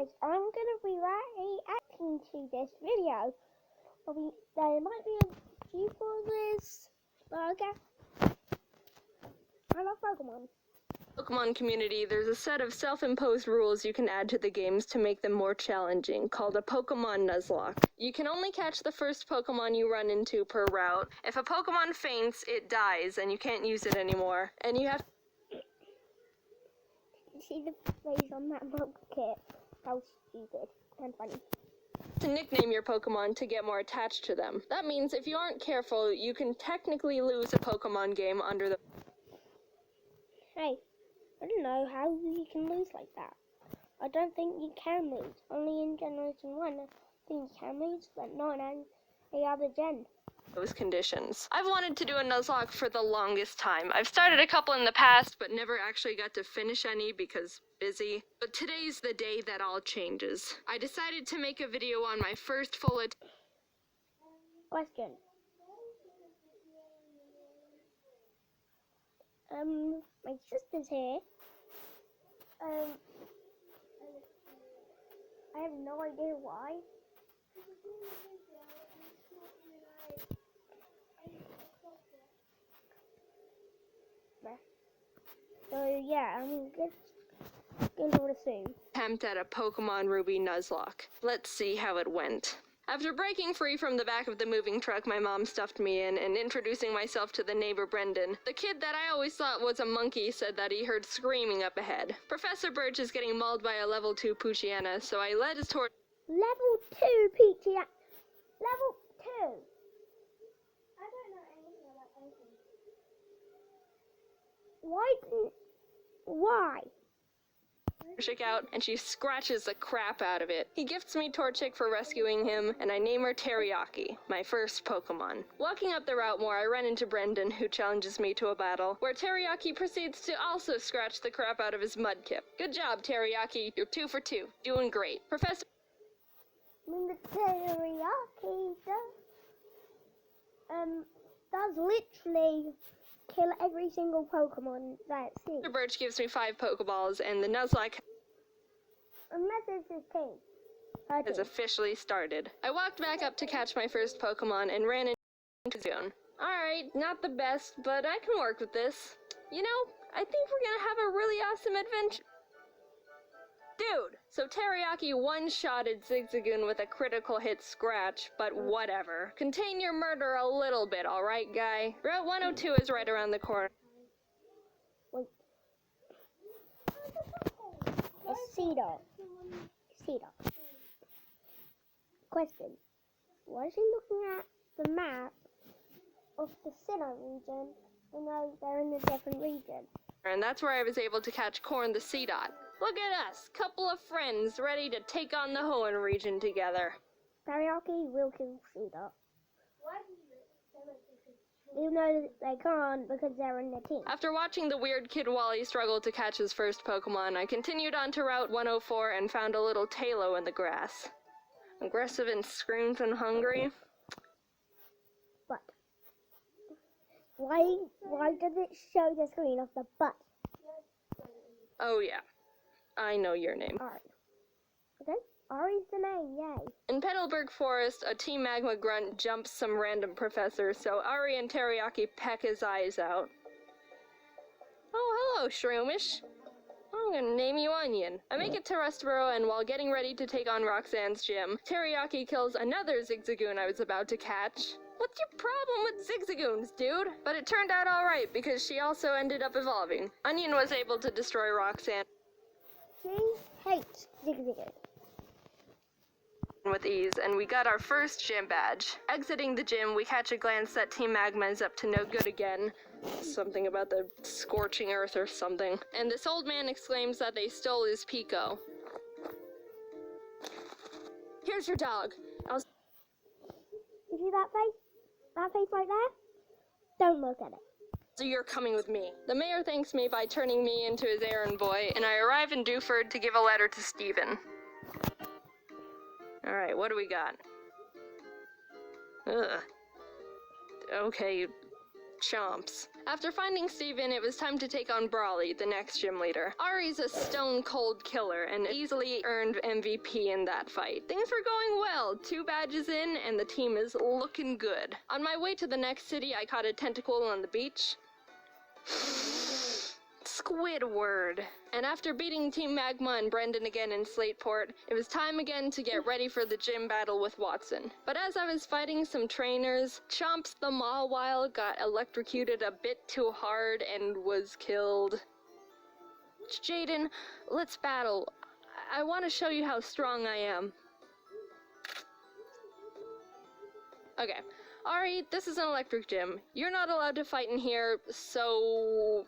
guys, I'm gonna be reacting to this video. There might be a few spoilers, but okay. I love Pokemon. Pokemon community, there's a set of self-imposed rules you can add to the games to make them more challenging, called a Pokemon Nuzlocke. You can only catch the first Pokemon you run into per route. If a Pokemon faints, it dies, and you can't use it anymore. And you have See the face on that kit? How stupid and funny. to nickname your Pokemon to get more attached to them. That means if you aren't careful, you can technically lose a Pokemon game under the... Hey, I don't know how you can lose like that. I don't think you can lose. Only in Generation 1, I think you can lose, but not in any other gen. those conditions. I've wanted to do a Nuzlocke for the longest time. I've started a couple in the past, but never actually got to finish any because busy. But today's the day that all changes. I decided to make a video on my first full Question. My sister's here. I have no idea why. So yeah, I'm just gonna assume. attempt at a Pokemon Ruby Nuzlocke. Let's see how it went. After breaking free from the back of the moving truck my mom stuffed me in and introducing myself to the neighbor Brendan, the kid that I always thought was a monkey said that he heard screaming up ahead. Professor Birch is getting mauled by a level 2 Poochyena, so I led us toward... Level 2 Peachy. Level 2. I don't know anything about anything. Why? Torchic out, and she scratches the crap out of it. He gifts me Torchic for rescuing him, and I name her Teriyaki, my first Pokemon. Walking up the route more, I run into Brendan, who challenges me to a battle, where Teriyaki proceeds to also scratch the crap out of his Mudkip. Good job, Teriyaki. You're 2 for 2. Doing great. Professor... The teriyaki does literally kill every single Pokemon that it sees. Professor Birch gives me 5 Pokeballs, and the Nuzlocke Unless it's his team. has officially started. I walked back up to catch my first Pokemon and ran into Zone. Alright, not the best, but I can work with this. You know, I think we're gonna have a really awesome adventure. Dude! So Teriyaki one-shotted Zigzagoon with a critical hit scratch, but whatever. Contain your murder a little bit, alright, guy? Route 102 is right around the corner. Wait. A Cedar. Question. Why is he looking at the map of the Sinnoh region when they're in a different region? And that's where I was able to catch Corn the Seedot. Look at us, couple of friends ready to take on the Hoenn region together. Teriyaki will kill Cedar. Even though they can't because they're in the team. After watching the weird kid Wally struggle to catch his first Pokemon, I continued on to Route 104 and found a little Tailo in the grass. Aggressive and screamed and hungry. But why does it show the screen of the butt? Oh yeah, I know your name. Ari. Okay, Ari's the name, yay. In Petalburg Forest, a Team Magma grunt jumps some random professor, so Ari and Teriyaki peck his eyes out. Oh, hello, Shroomish. I'm gonna name you Onion. I make it to Rustboro, and while getting ready to take on Roxanne's gym, Teriyaki kills another Zigzagoon I was about to catch. What's your problem with Zigzagoons, dude? But it turned out alright, because she also ended up evolving. Onion was able to destroy Roxanne She hates Zigzagoon. with ease, and we got our first gym badge. Exiting the gym, we catch a glance that Team Magma is up to no good again. Something about the scorching earth or something. And this old man exclaims that they stole his Pico. Here's your dog. You see that face? That face right there? Don't look at it. So you're coming with me. The mayor thanks me by turning me into his errand boy, and I arrive in Dewford to give a letter to Stephen. Alright, what do we got? Ugh. Okay, Chomps. After finding Steven, it was time to take on Brawly, the next gym leader. Ari's a stone-cold killer and easily earned MVP in that fight. Things were going well, 2 badges in, and the team is looking good. On my way to the next city, I caught a tentacle on the beach. Squidward. And after beating Team Magma and Brendan again in Slateport, it was time again to get ready for the gym battle with Watson. But as I was fighting some trainers, Chomps the Mawile got electrocuted a bit too hard and was killed. Jaden, let's battle. I want to show you how strong I am. Okay. Ari, this is an electric gym. You're not allowed to fight in here, so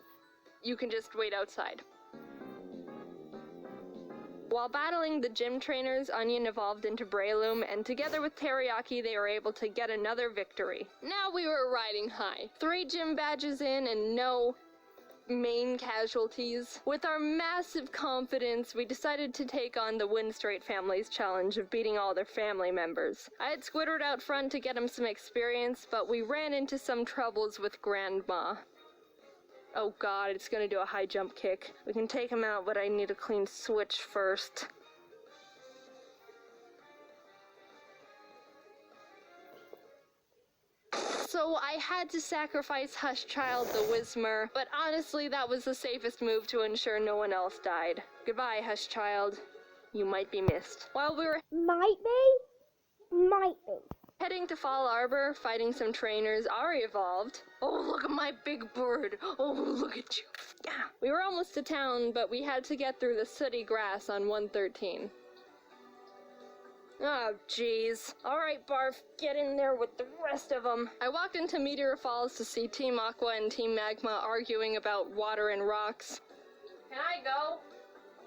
you can just wait outside. While battling the gym trainers, Onion evolved into Breloom, and together with Teriyaki, they were able to get another victory. Now we were riding high. 3 gym badges in and no main casualties. With our massive confidence, we decided to take on the Win Straight family's challenge of beating all their family members. I had Squidward out front to get him some experience, but we ran into some troubles with Grandma. Oh god, it's gonna do a high jump kick. We can take him out, but I need a clean switch first. So I had to sacrifice Hushchild the Whismer, but honestly that was the safest move to ensure no one else died. Goodbye, Hushchild. You might be missed. While we were Might be? Might be. heading to Fall Arbor, fighting some trainers, Ari evolved. Oh, look at my big bird. Oh, look at you. Yeah. We were almost to town, but we had to get through the sooty grass on 113. Oh, jeez. Alright, Barf, get in there with the rest of them. I walked into Meteor Falls to see Team Aqua and Team Magma arguing about water and rocks. Can I go?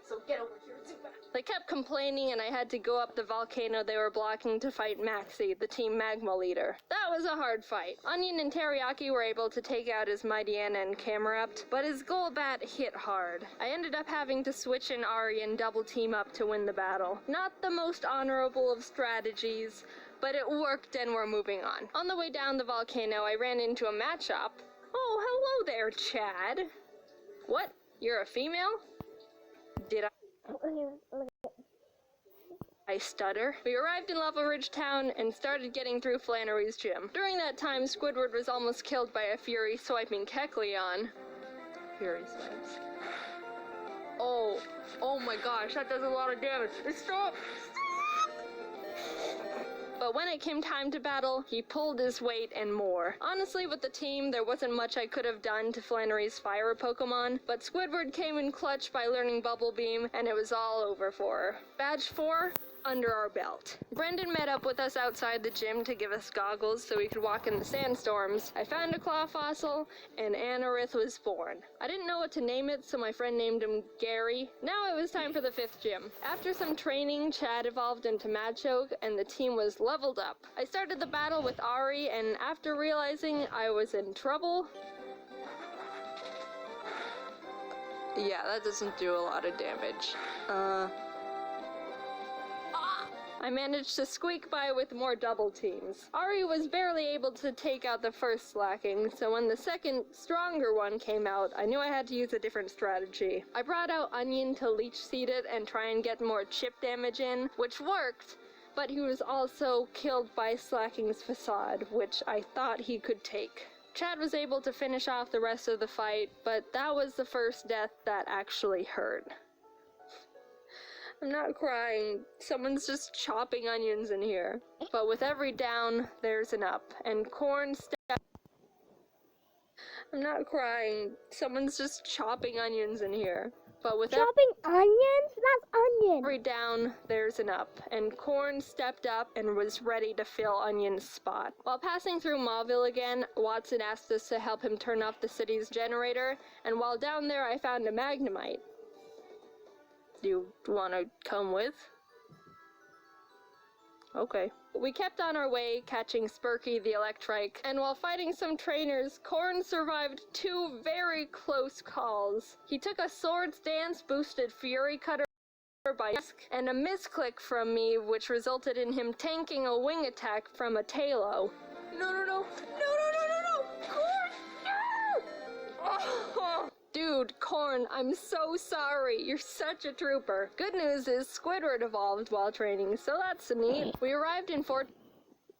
So get over here, Zuba. They kept complaining and I had to go up the volcano they were blocking to fight Maxie, the Team Magma leader. That was a hard fight. Onion and Teriyaki were able to take out his Mightyena and Camerupt, but his Golbat hit hard. I ended up having to switch in Ari and double team up to win the battle. Not the most honorable of strategies, but it worked and we're moving on. On the way down the volcano, I ran into a Machop. Oh, hello there, Chad. What? You're a female? Did I stutter? We arrived in Lava Ridge Town and started getting through Flannery's gym. During that time, Squidward was almost killed by a Fury swiping Kecleon. Fury swipes. Oh my gosh, that does a lot of damage. Stop! But when it came time to battle, he pulled his weight and more. Honestly, with the team, there wasn't much I could have done to Flannery's fire Pokemon, but Squidward came in clutch by learning Bubble Beam, and it was all over for her. Badge 4, under our belt. Brendan met up with us outside the gym to give us goggles so we could walk in the sandstorms. I found a claw fossil, and Anorith was born. I didn't know what to name it, so my friend named him Gary. Now it was time for the 5th gym. After some training, Chad evolved into Machoke, and the team was leveled up. I started the battle with Ari, and after realizing I was in trouble... Yeah, that doesn't do a lot of damage. I managed to squeak by with more double teams. Ari was barely able to take out the first slacking, so when the second, stronger one came out, I knew I had to use a different strategy. I brought out Onion to leech seed it and try and get more chip damage in, which worked, but he was also killed by Slacking's Facade, which I thought he could take. Chad was able to finish off the rest of the fight, but that was the first death that actually hurt. I'm not crying. Someone's just chopping onions in here. But with every down, there's an up. And Corn stepped... I'm not crying. Someone's just chopping onions in here. But with chopping onions? That's onion. every down, there's an up. And Corn stepped up and was ready to fill Onion's spot. While passing through Mauville again, Watson asked us to help him turn off the city's generator. And while down there, I found a Magnemite. Do you want to come with? Okay. We kept on our way, catching Spurky the Electrike, and while fighting some trainers, Corn survived 2 very close calls. He took a Swords Dance boosted Fury Cutter by and a misclick from me, which resulted in him tanking a wing attack from a Tailo. No! Corn, Dude, Corn, I'm so sorry. You're such a trooper. Good news is Squidward evolved while training, so that's neat. We arrived in Fort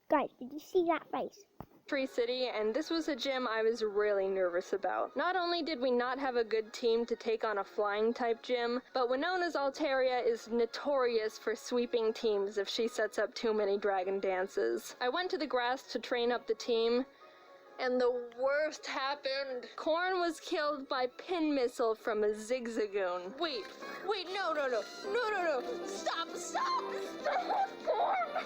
Guys, did you see that face? Tree City, and this was a gym I was really nervous about. Not only did we not have a good team to take on a flying type gym, but Winona's Altaria is notorious for sweeping teams if she sets up too many dragon dances. I went to the grass to train up the team, and the worst happened. Corn was killed by pin missile from a Zigzagoon. Wait, no. Stop, Corn!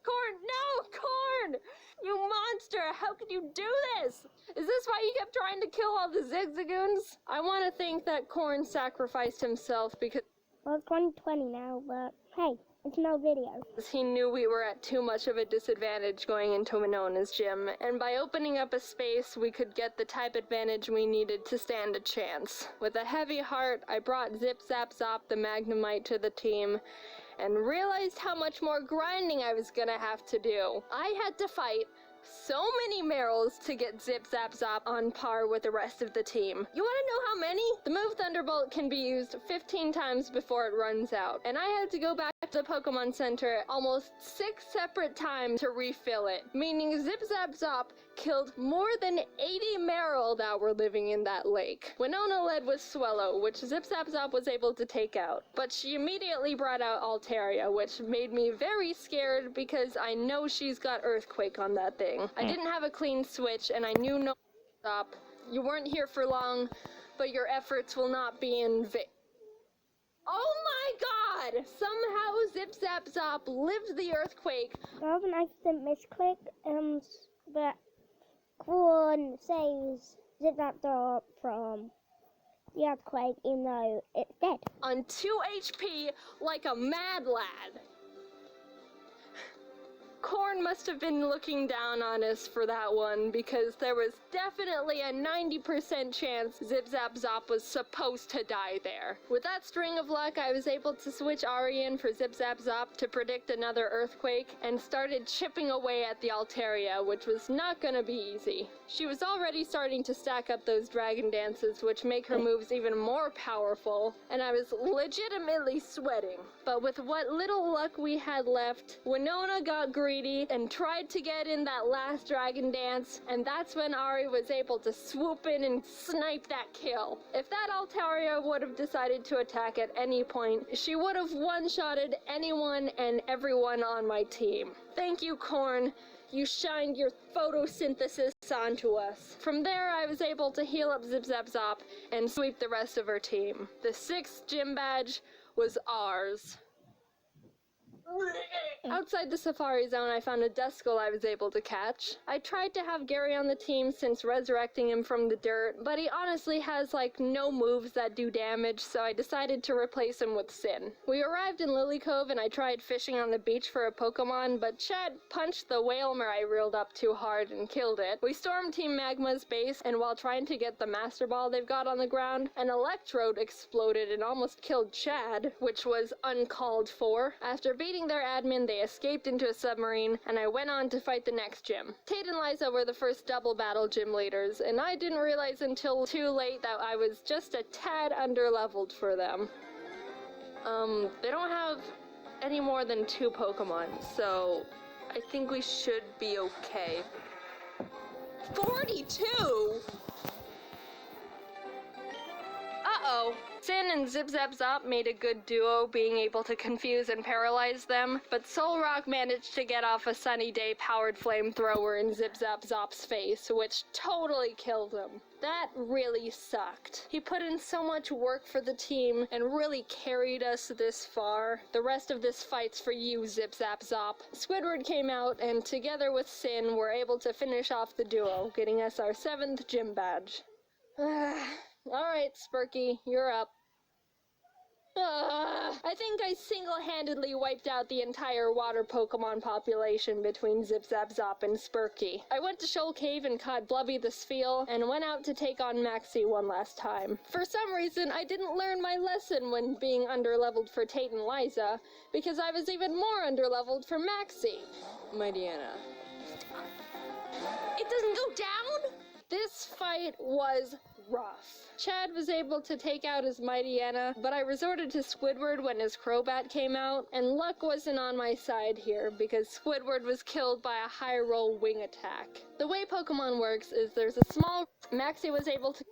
Corn, no, Corn! You monster, how could you do this? Is this why you kept trying to kill all the Zigzagoons? I want to think that Corn sacrificed himself because Well, it's 2020 now, but hey, it's no video. he knew we were at too much of a disadvantage going into Winona's gym, and by opening up a space, we could get the type advantage we needed to stand a chance. With a heavy heart, I brought Zip Zap Zop the Magnemite to the team, and realized how much more grinding I was gonna have to do. I had to fight so many Merrills to get Zip Zap Zop on par with the rest of the team. You wanna know how many? The move Thunderbolt can be used 15 times before it runs out, and I had to go back to the Pokemon Center almost 6 separate times to refill it, meaning Zip Zap Zop killed more than 80 Marill that were living in that lake. Winona led with Swellow, which Zip Zap Zop was able to take out, but she immediately brought out Altaria, which made me very scared because I know she's got Earthquake on that thing. I didn't have a clean switch, and I knew no stop. You weren't here for long, but your efforts will not be in vain. Oh my god! Somehow Zip Zap Zop lived the earthquake. I have an accident misclick, but Corn saves Zip Zap Zop from the earthquake, even though it's dead. On 2 HP like a mad lad. Corn must have been looking down on us for that one, because there was definitely a 90% chance Zip Zap Zop was supposed to die there. With that string of luck, I was able to switch Ari in for Zip Zap Zop to predict another earthquake, and started chipping away at the Altaria, which was not gonna be easy. She was already starting to stack up those dragon dances, which make her moves even more powerful, and I was legitimately sweating. But with what little luck we had left, Winona got greedy and tried to get in that last dragon dance, and that's when Ari was able to swoop in and snipe that kill. If that Altaria would have decided to attack at any point, she would have one-shotted anyone and everyone on my team. Thank you, Corn. You shined your photosynthesis onto us. From there, I was able to heal up Zip Zap Zop and sweep the rest of her team. The 6th gym badge was ours. Outside the Safari Zone, I found a Duskull I was able to catch. I tried to have Gary on the team since resurrecting him from the dirt, but he honestly has like no moves that do damage, so I decided to replace him with Sin. We arrived in Lily Cove and I tried fishing on the beach for a Pokemon, but Chad punched the Whalmer I reeled up too hard and killed it. We stormed Team Magma's base, and while trying to get the Master Ball they've got on the ground, an Electrode exploded and almost killed Chad, which was uncalled for. After beating their admin, they escaped into a submarine, and I went on to fight the next gym. Tate and Liza were the first double battle gym leaders, and I didn't realize until too late that I was just a tad underleveled for them. They don't have any more than 2 Pokemon, so I think we should be okay. 42?! Uh-oh. Sin and Zip Zap Zop made a good duo, being able to confuse and paralyze them, but Solrock managed to get off a Sunny Day powered flamethrower in Zip Zap Zop's face, which totally killed him. That really sucked. He put in so much work for the team and really carried us this far. The rest of this fight's for you, Zip Zap Zop. Squidward came out, and together with Sin, were able to finish off the duo, getting us our 7th gym badge. Alright, Spurky, you're up. I think I single-handedly wiped out the entire water Pokemon population between Zip Zap Zop and Spurky. I went to Shoal Cave and caught Blubby the Spheal, and went out to take on Maxie one last time. For some reason, I didn't learn my lesson when being underleveled for Tate and Liza, because I was even more underleveled for Maxie. My Deanna. It doesn't go down? This fight was rough. Chad was able to take out his Mightyena, but I resorted to Squidward when his Crobat came out, and luck wasn't on my side here because Squidward was killed by a high roll wing attack. The way Pokemon works is there's a small... Maxie was able to...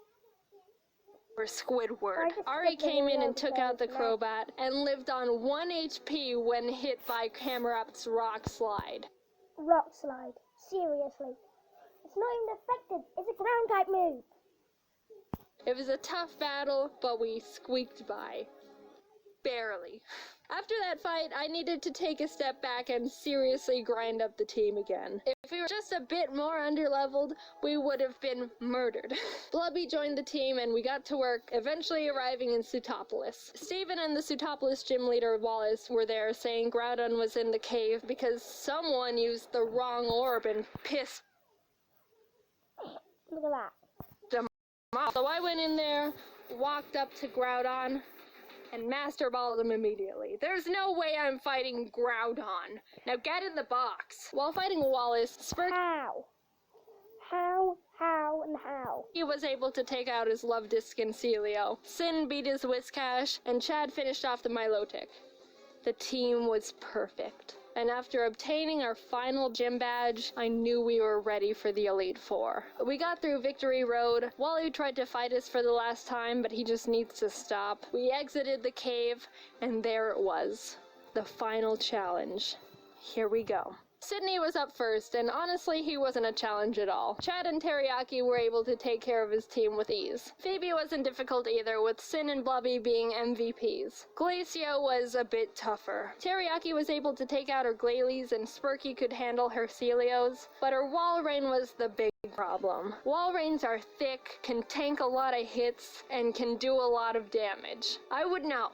for Squidward. Ari came in and took out the Crobat and lived on 1 HP when hit by Camerupt's Rock Slide. Rock Slide. Seriously. It's not even effective. It's a ground type move. It was a tough battle, but we squeaked by. Barely. After that fight, I needed to take a step back and seriously grind up the team again. If we were just a bit more underleveled, we would have been murdered. Blubby joined the team and we got to work, eventually arriving in Sootopolis. Steven and the Sootopolis gym leader Wallace were there saying Groudon was in the cave because someone used the wrong orb and pissed Look at that. them off. So I went in there, walked up to Groudon, and Master Balled him immediately. There's no way I'm fighting Groudon. Now get in the box. While fighting Wallace, Sparky How, and how? He was able to take out his Love-Disc and Celio. Sin beat his Whiscash, and Chad finished off the Milotic. The team was perfect. And after obtaining our final gym badge, I knew we were ready for the Elite Four. We got through Victory Road. Wally tried to fight us for the last time, but he just needs to stop. We exited the cave, and there it was. The final challenge. Here we go. Sydney was up first, and honestly, he wasn't a challenge at all. Chad and Teriyaki were able to take care of his team with ease. Phoebe wasn't difficult either, with Sin and Blubby being MVPs. Glacio was a bit tougher. Teriyaki was able to take out her Glalie, and Spurky could handle her Celios, but her Walrein was the big problem. Walreins are thick, can tank a lot of hits, and can do a lot of damage. I would know,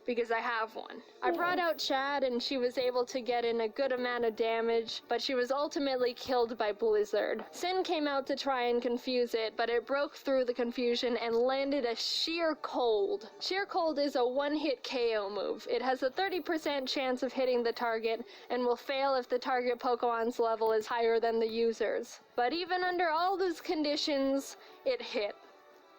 because I have one. I brought out Chad and she was able to get in a good amount of damage, but she was ultimately killed by Blizzard. Sin came out to try and confuse it, but it broke through the confusion and landed a Sheer Cold. Sheer Cold is a one-hit KO move. It has a 30% chance of hitting the target and will fail if the target Pokemon's level is higher than the user's. But even under all those conditions, it hit,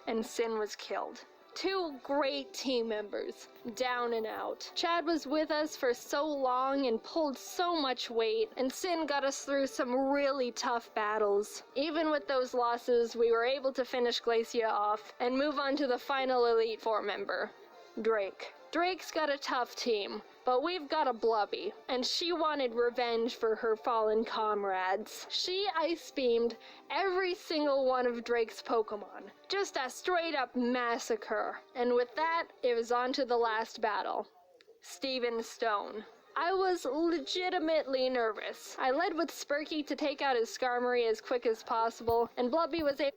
and Sin was killed. Two great team members, down and out. Chad was with us for so long and pulled so much weight, and Sin got us through some really tough battles. Even with those losses, we were able to finish Glacia off and move on to the final Elite Four member, Drake. Drake's got a tough team, but we've got a Blubby, and she wanted revenge for her fallen comrades. She ice beamed every single one of Drake's Pokemon. Just a straight up massacre. And with that, it was on to the last battle. Steven Stone. I was legitimately nervous. I led with Spurky to take out his Skarmory as quick as possible, and Blubby was able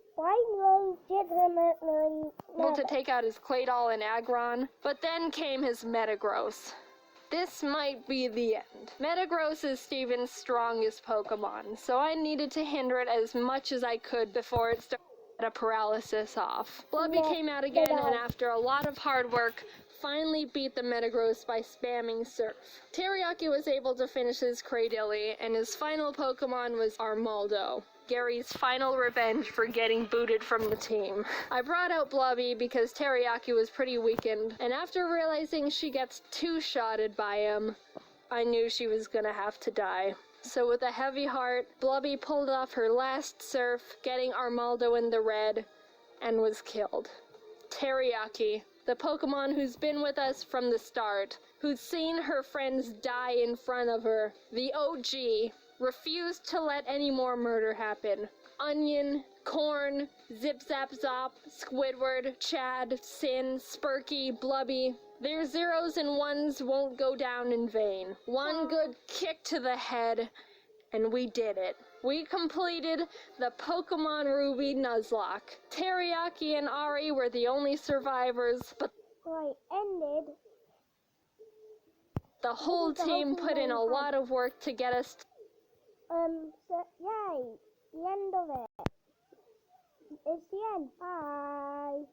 to take out his Claydol and Aggron, but then came his Metagross. This might be the end. Metagross is Steven's strongest Pokemon, so I needed to hinder it as much as I could before it started a paralysis off. Blubby came out again, and after a lot of hard work, finally beat the Metagross by spamming Surf. Teriyaki was able to finish his Cradily, and his final Pokemon was Armaldo, Gary's final revenge for getting booted from the team. I brought out Blubby because Teriyaki was pretty weakened, and after realizing she gets two-shotted by him, I knew she was gonna have to die. So with a heavy heart, Blubby pulled off her last Surf, getting Armaldo in the red, and was killed. Teriyaki, the Pokemon who's been with us from the start, who's seen her friends die in front of her, the OG, refused to let any more murder happen. Onion, Corn, Zip Zap Zop, Squidward, Chad, Sin, Spurky, Blubby. Their zeros and ones won't go down in vain. One good kick to the head, and we did it. We completed the Pokemon Ruby Nuzlocke. Teriyaki and Ari were the only survivors, but the whole team put in a lot of work to get us yay, the end of it. It's the end. Bye.